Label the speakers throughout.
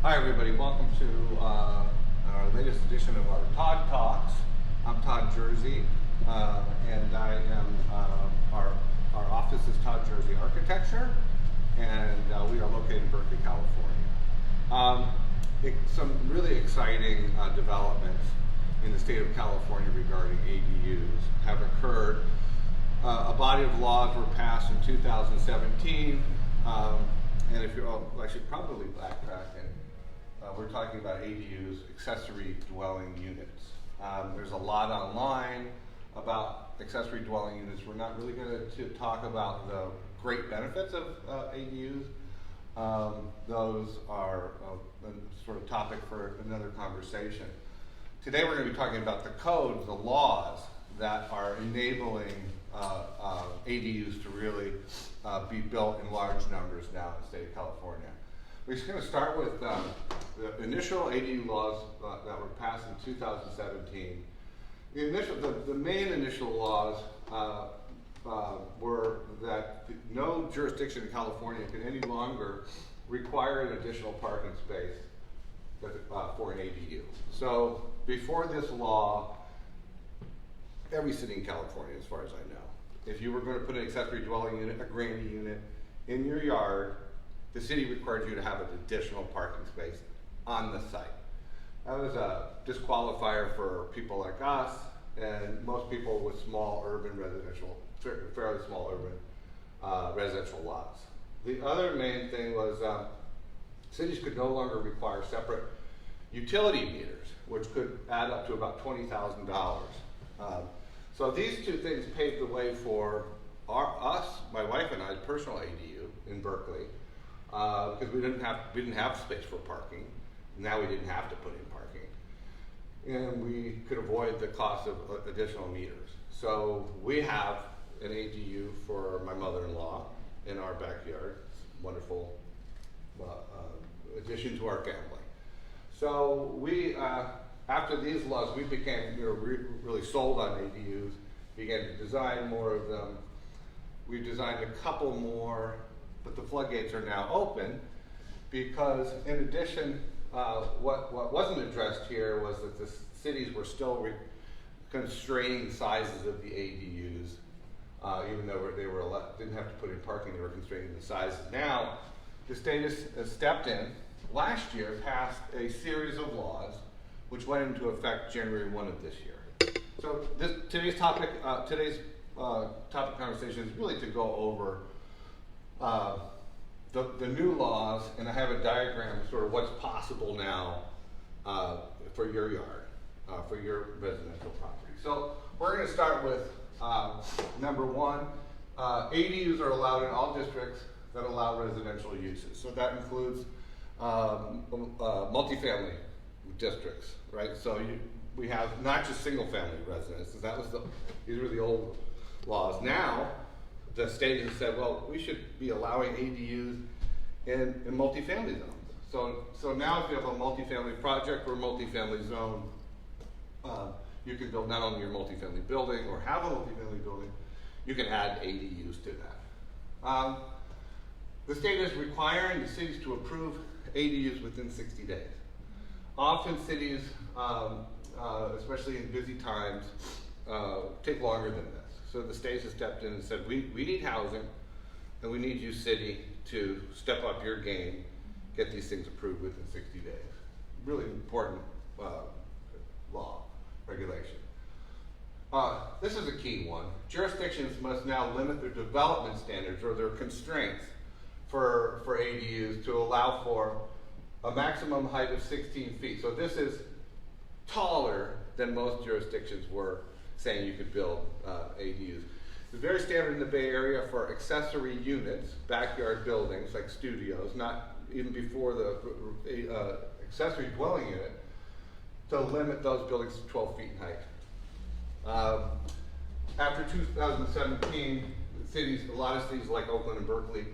Speaker 1: Hi everybody, welcome to our latest edition of our Todd Talks. I'm Todd Jersey, and I am, our office is Todd Jersey Architecture, and we are located in Berkeley, California. Some really exciting developments in the state of California regarding ADUs have occurred. A body of laws were passed in 2017, and if you're, I should probably backtrack and we're talking about ADUs, accessory dwelling units. There's a lot online about accessory dwelling units. We're not really going to talk about the great benefits of ADUs. Those are a sort of topic for another conversation. Today we're going to be talking about the codes, the laws that are enabling ADUs to really be built in large numbers now in the state of California. We're just going to start with the initial ADU laws that were passed in 2017. The main initial laws were that no jurisdiction in California can any longer require an additional parking space for an ADU. So before this law, every city in California, as far as I know, if you were going to put an accessory dwelling unit, a granny unit, in your yard, the city required you to have an additional parking space on the site. That was a disqualifier for people like us and most people with small urban residential, fairly small urban residential lots. The other main thing was cities could no longer require separate utility meters, which could add up to about $20,000. So these two things paved the way for my wife and I's personal ADU in Berkeley, because we didn't have space for parking. Now we didn't have to put in parking, and we could avoid the cost of additional meters. So we have an ADU for my mother-in-law in our backyard. It's a wonderful addition to our family. So we, after these laws, we became really sold on ADUs, began to design more of them. We designed a couple more, but the floodgates are now open because, in addition, what wasn't addressed here was that the cities were still constraining the sizes of the ADUs, even though they didn't have to put in parking, they were constraining the sizes. Now, the state has stepped in. Last year, passed a series of laws which went into effect January 1 of this year. So today's topic conversation is really to go over the new laws, and I have a diagram of sort of what's possible now for your yard, for your residential property. So we're going to start with number one. ADUs are allowed in all districts that allow residential uses. So that includes multifamily districts, right? So we have not just single-family residences. These were the old laws. Now, the state has said, well, we should be allowing ADUs in multifamily zones. So now if you have a multifamily project or multifamily zone, you can build not only your multifamily building or have a multifamily building, you can add ADUs to that. The state is requiring the cities to approve ADUs within 60 days. Often cities, especially in busy times, take longer than this. So the state has stepped in and said, we need housing, and we need you, city, to step up your game, get these things approved within 60 days. Really important law, regulation. This is a key one. Jurisdictions must now limit their development standards or their constraints for ADUs to allow for a maximum height of 16 feet. So this is taller than most jurisdictions were saying you could build ADUs. It's very standard in the Bay Area for accessory units, backyard buildings like studios, not even before the accessory dwelling unit, to limit those buildings to 12 feet in height. After 2017, a lot of cities like Oakland and Berkeley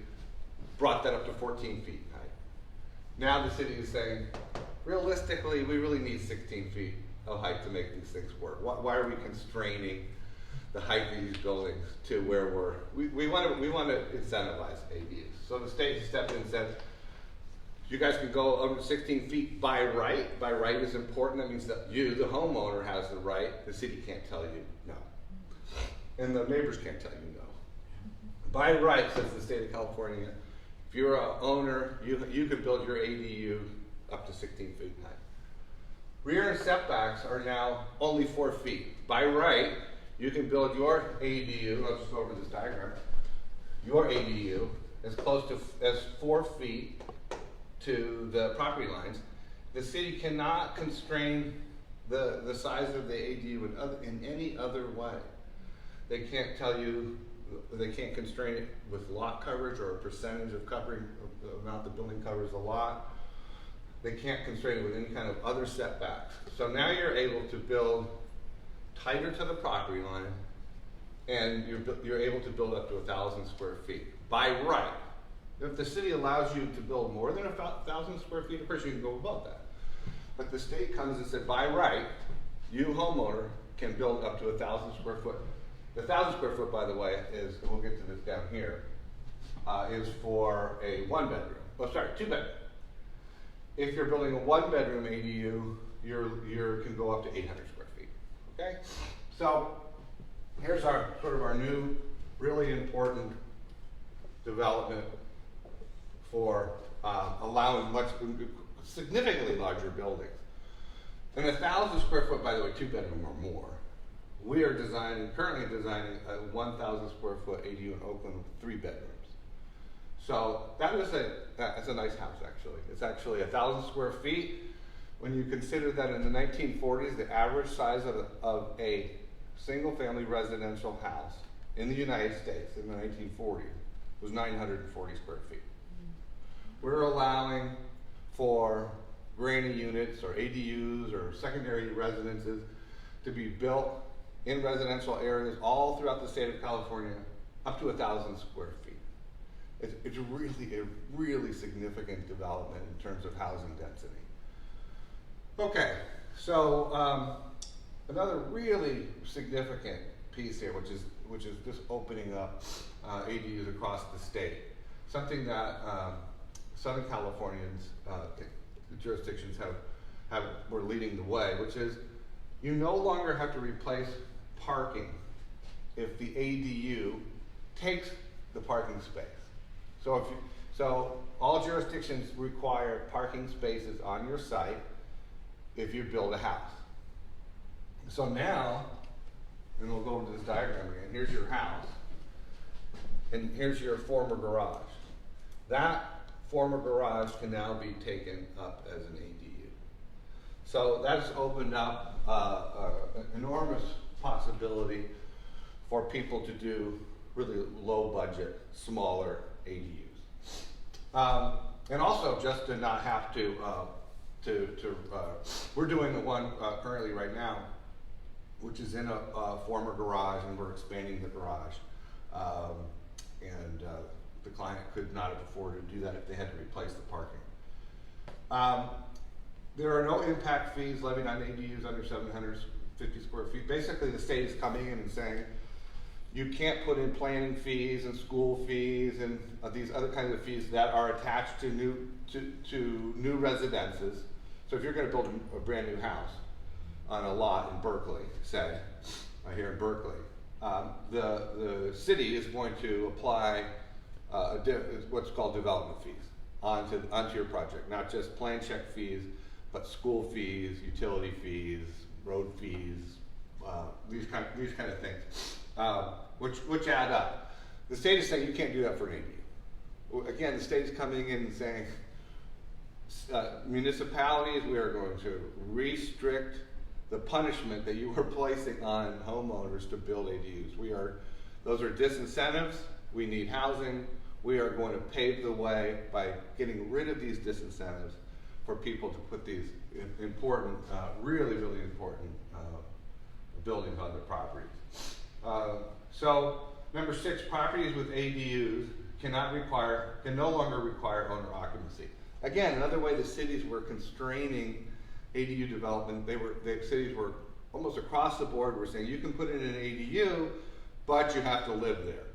Speaker 1: brought that up to 14 feet in height. Now the city is saying, realistically, we really need 16 feet of height to make these things work. Why are we constraining the height of these buildings to where we want to incentivize ADUs? So the state stepped in and said, You guys can go over 16 feet by right. By right is important. That means that you, the homeowner, has the right. The city can't tell you no. And the neighbors can't tell you no. By right, says the state of California, if you're an owner, you can build your ADU up to 16 feet high. Rear and setbacks are now only 4 feet. By right, you can build your ADU, let's just go over this diagram, your ADU as close to as 4 feet to the property lines. The city cannot constrain the size of the ADU in any other way. They can't tell you, they can't constrain it with lot coverage or a percentage of covering, the amount the building covers the lot. They can't constrain it with any kind of other setbacks. So now you're able to build tighter to the property line, and you're able to build up to 1,000 square feet by right. If the city allows you to build more than 1,000 square feet, of course you can go above that. But the state comes and said, by right, you homeowner can build up to 1,000 square foot. The 1,000 square foot, by the way, is, and we'll get to this down here, is for a 1-bedroom. Oh, sorry, 2-bedroom. If you're building a 1-bedroom ADU, you can go up to 800 square feet. Okay? So here's our sort of our new, really important development for allowing significantly larger buildings. And 1,000 square foot, by the way, 2-bedroom or more. We are currently designing a 1,000 square foot ADU in Oakland with 3 bedrooms. So that's a nice house, actually. It's actually 1,000 square feet. When you consider that in the 1940s, the average size of a single-family residential house in the United States in the 1940s was 940 square feet. We're allowing for granny units or ADUs or secondary residences to be built in residential areas all throughout the state of California up to 1,000 square feet. It's a really significant development in terms of housing density. Okay, so another really significant piece here, which is just opening up ADUs across the state. Something that Southern Californians jurisdictions were leading the way, which is you no longer have to replace parking if the ADU takes the parking space. So all jurisdictions require parking spaces on your site if you build a house. So now, and we'll go into this diagram again, here's your house, and here's your former garage. That former garage can now be taken up as an ADU. So that's opened up an enormous possibility for people to do really low budget, smaller ADUs. And also just to not have to we're doing the one currently right now, which is in a former garage, and we're expanding the garage. The client could not have afforded to do that if they had to replace the parking. There are no impact fees levied on ADUs under 750 square feet. Basically, the state is coming in and saying, you can't put in planning fees and school fees and these other kinds of fees that are attached to new residences. So if you're going to build a brand new house on a lot in Berkeley, say, here in Berkeley, the city is going to apply what's called development fees onto your project, not just plan check fees, but school fees, utility fees, road fees, these kind of things, which add up. The state is saying you can't do that for an ADU. Again, the state is coming in and saying, municipalities, we are going to restrict the punishment that you are placing on homeowners to build ADUs. Those are disincentives. We need housing. We are going to pave the way by getting rid of these disincentives for people to put these important, really important buildings on their properties. So number 6, properties with ADUs can no longer require owner occupancy. Again, another way the cities were constraining ADU development, the cities were almost across the board were saying you can put in an ADU, but you have to live there.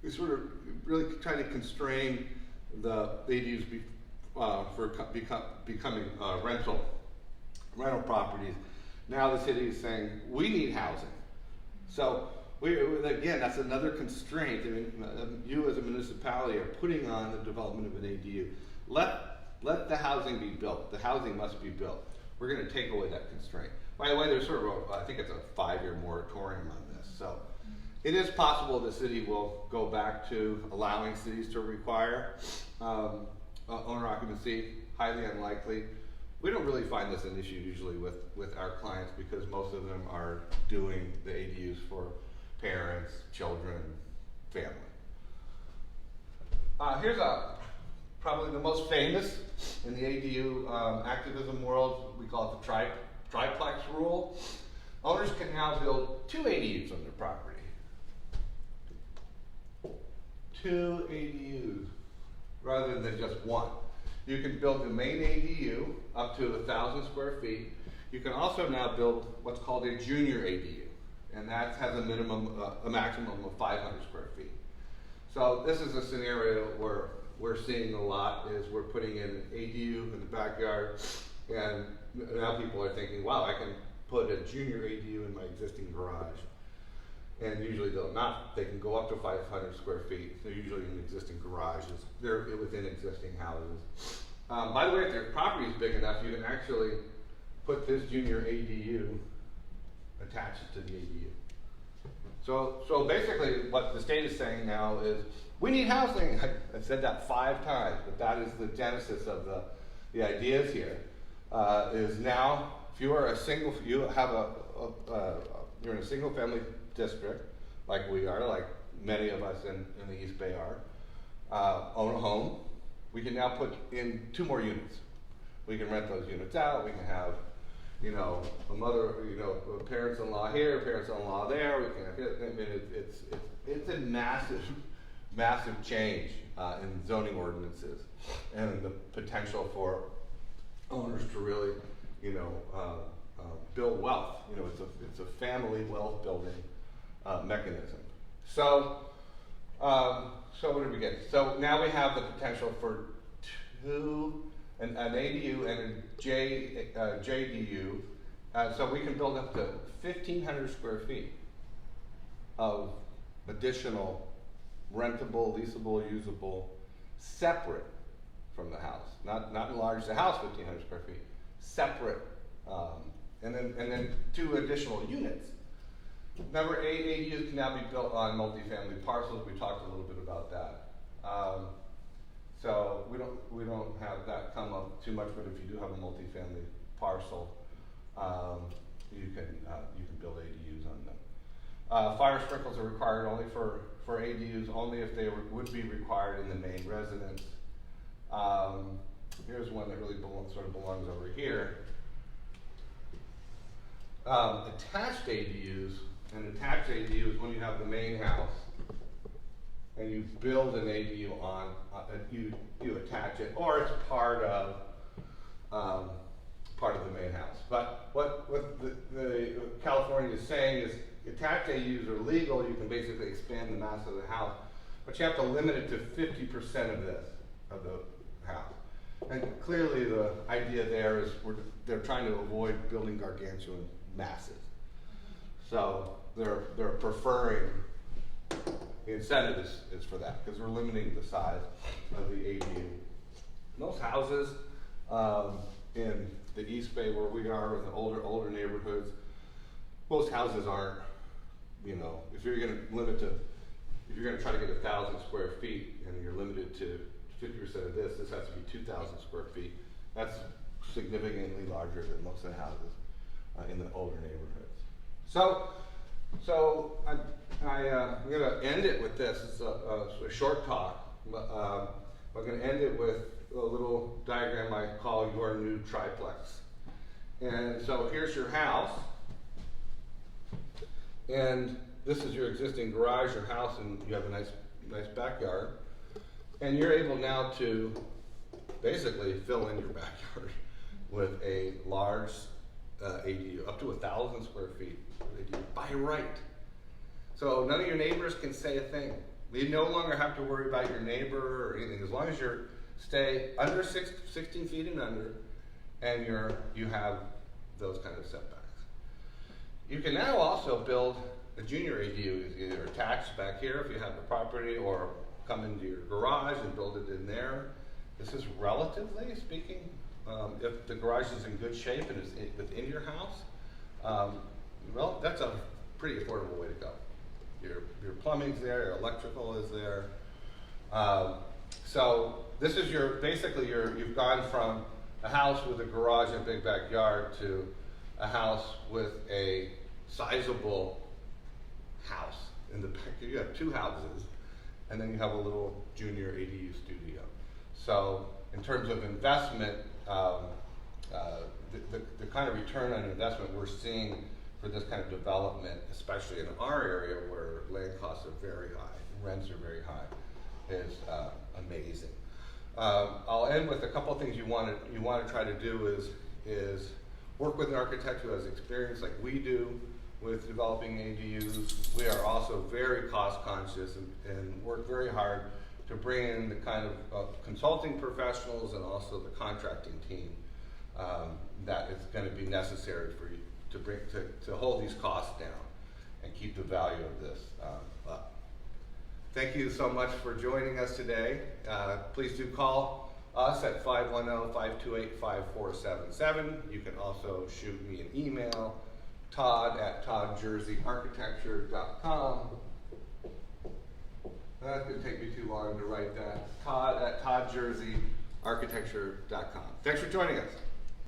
Speaker 1: We sort of really trying to constrain the ADUs becoming rental properties. Now the city is saying we need housing. So again, that's another constraint. I mean, you as a municipality are putting on the development of an ADU. Let the housing be built. The housing must be built. We're going to take away that constraint. By the way, there's sort of I think it's a 5-year moratorium on this. So it is possible the city will go back to allowing cities to require owner occupancy. Highly unlikely. We don't really find this an issue usually with our clients because most of them are doing the ADUs for parents, children, family. Here's probably the most famous in the ADU activism world. We call it the triplex rule. Owners can now build 2 ADUs on their property. 2 ADUs rather than just 1. You can build the main ADU up to 1,000 square feet. You can also now build what's called a junior ADU, and that has a maximum of 500 square feet. So this is a scenario where we're seeing a lot is we're putting in an ADU in the backyard, and now people are thinking, wow, I can put a junior ADU in my existing garage. And usually they'll not. They can go up to 500 square feet. They're usually in existing garages. They're within existing houses. By the way, if your property is big enough, you can actually put this junior ADU, attach it to the ADU. So basically what the state is saying now is, we need housing. I've said that 5 times, but that is the genesis of the ideas here. Is now, if you are you're in a single family district, like we are, like many of us in the East Bay are, own a home, we can now put in 2 more units. We can rent those units out. We can have, a mother, parents-in-law here, parents-in-law there. We can. I mean, it's a massive change in zoning ordinances, and the potential for owners to really, build wealth. It's a family wealth building mechanism. So what did we get? So now we have the potential for an ADU and a JDU. So we can build up to 1,500 square feet of additional rentable, leasable, usable, separate from the house. Not enlarge the house 1,500 square feet, separate, and then 2 additional units. Number 8, ADUs can now be built on multifamily parcels. We talked a little bit about that. So we don't have that come up too much, but if you do have a multifamily parcel, you can build ADUs on them. Fire sprinklers are required only for ADUs, only if they would be required in the main residence. Here's one that really belongs over here. Attached ADUs. An attached ADU is when you have the main house and you build an ADU on, you attach it, or it's part of the main house. But what the California is saying is attached ADUs are legal. You can basically expand the mass of the house, but you have to limit it to 50% of the house. And clearly the idea there is they're trying to avoid building gargantuan masses. So they're preferring, the incentive is for that, because we're limiting the size of the ADU. Most houses in the East Bay where we are, in the older neighborhoods, most houses aren't, if you're going to try to get 1,000 square feet and you're limited to 50% of this has to be 2,000 square feet. That's significantly larger than most of the houses in the older neighborhoods. So I'm going to end it with this. It's a short talk, but I'm going to end it with a little diagram I call your new triplex. And so here's your house, and this is your existing garage or house, and you have a nice backyard. And you're able now to basically fill in your backyard with a large ADU, up to 1,000 square feet ADU by right. So none of your neighbors can say a thing. You no longer have to worry about your neighbor or anything. As long as stay under 16 feet and under, and you have those kind of setbacks. You can now also build a junior ADU, either attached back here if you have the property, or come into your garage and build it in there. This is relatively speaking, if the garage is in good shape and is within your house, well, that's a pretty affordable way to go. Your plumbing's there, your electrical is there. So this is basically you've gone from a house with a garage and a big backyard to a house with a sizable house in the back. You have two houses, and then you have a little junior ADU studio. So in terms of investment, the kind of return on investment we're seeing for this kind of development, especially in our area where land costs are very high, rents are very high, is amazing. I'll end with a couple of things you want to try to do is work with an architect who has experience like we do with developing ADUs. We are also very cost conscious and work very hard to bring in the kind of consulting professionals and also the contracting team that is going to be necessary for you to hold these costs down and keep the value of this up. Thank you so much for joining us today. Please do call us at 510-528-5477. You can also shoot me an email, todd@toddjerseyarchitecture.com. That's going to take me too long to write that. todd@toddjerseyarchitecture.com. Thanks for joining us.